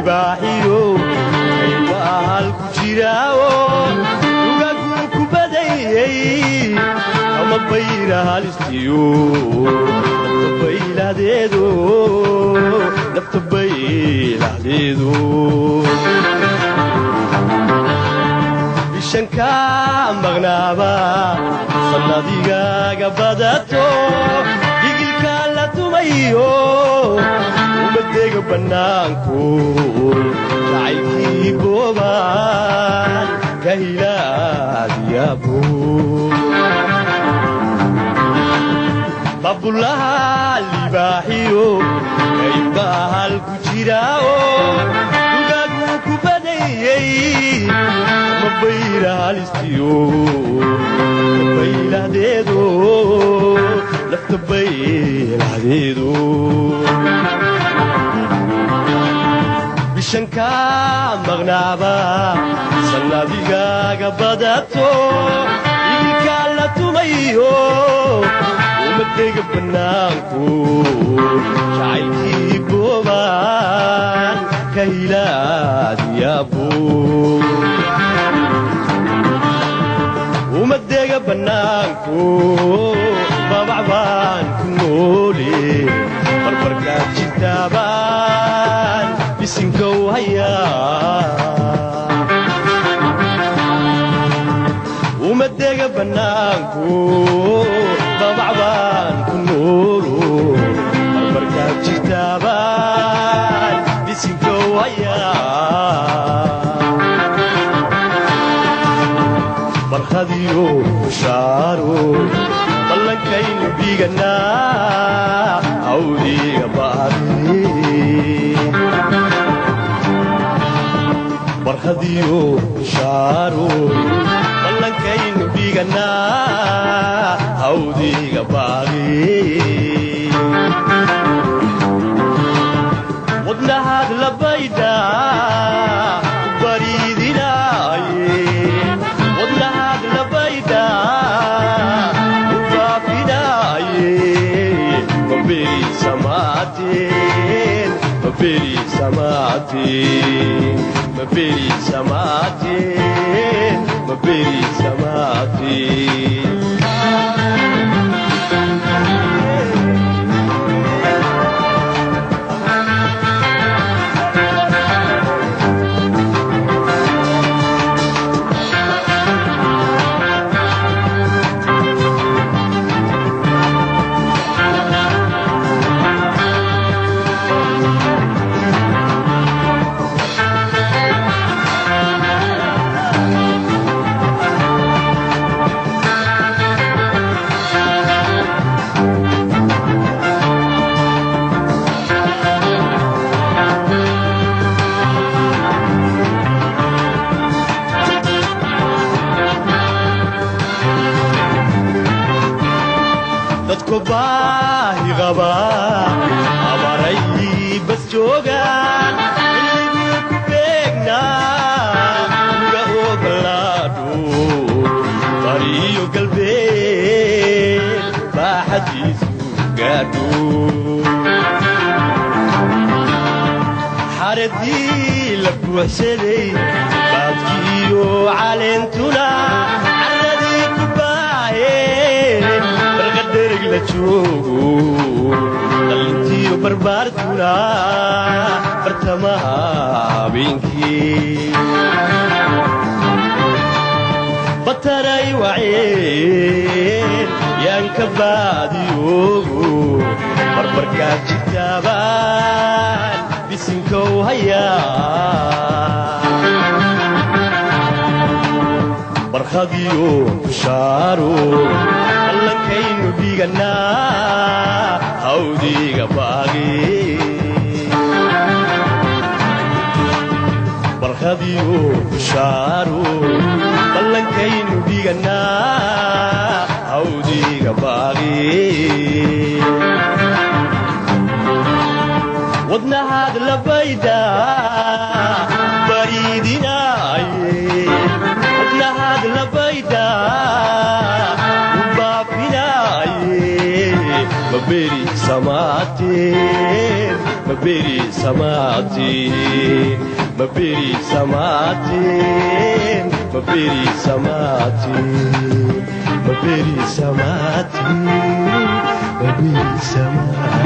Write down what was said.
libaaxiyo aywaal ku jiraawo ugagu ku badayay ama bayra halistiyo nafta bayladeedo bishanka maqnaaba sanadigaga badato digilka la tumayo umadega bannaanku jacaylkii boobaan ka hilaadiyaabo babulaha libaaxiyo kaybahal ku jiraawo ugagu ku badayay ama bayra halistiyo bayladeedo nafta bayladeedo bishanka maqnaaba sanadigaga badato igilka la tumayo umadega bannaanku jacaylkii boobaan ka hilaadiyaabo umadega bannaanku babacbaan ku noole barbarkaad jirtaabaan bisinkow hayaa umadega bannaanku babacbaan ku noolo barbarkaad jirtaabaan bisinkow hayaa barhadiyo shaaro ballankaynu dhiganaa awdiga baadi barhadiyo shaaro ballankaynu dhiganaa awdiga baadi wadnahaad labayda bariidinaaye wadnahaad labayda ufaafinaaye maberi samaateen maberi samaateen maberi samaateen maberi samaateen baahi qaba abaray bas joogaan illigu ku beegnaa uga ogolaadho bariyo galbeed baaxadiisu gaadho xaradii la buuxsaday baadkiiyo caleentuna carradii ku baaheen barqadhereg la joogo dhalintiyo barbaartuna bartamaha habeenkii bataray waceen yaan ka baadiyoogo barbarkaad jirtaabaan bisinkow hayaa barkhadiyo kushaaro ballankaynu dhiganaa hawdiga baagi barkhadiyo kushaaro ballankaynu dhiganaa hawdiga baagi wadnahaad labayda bariidinaaye wadnahaad labayda ubaafinaaye maberi samaateen maberi samatin maberi samatin maberi samatin maberi samatin maberi samatin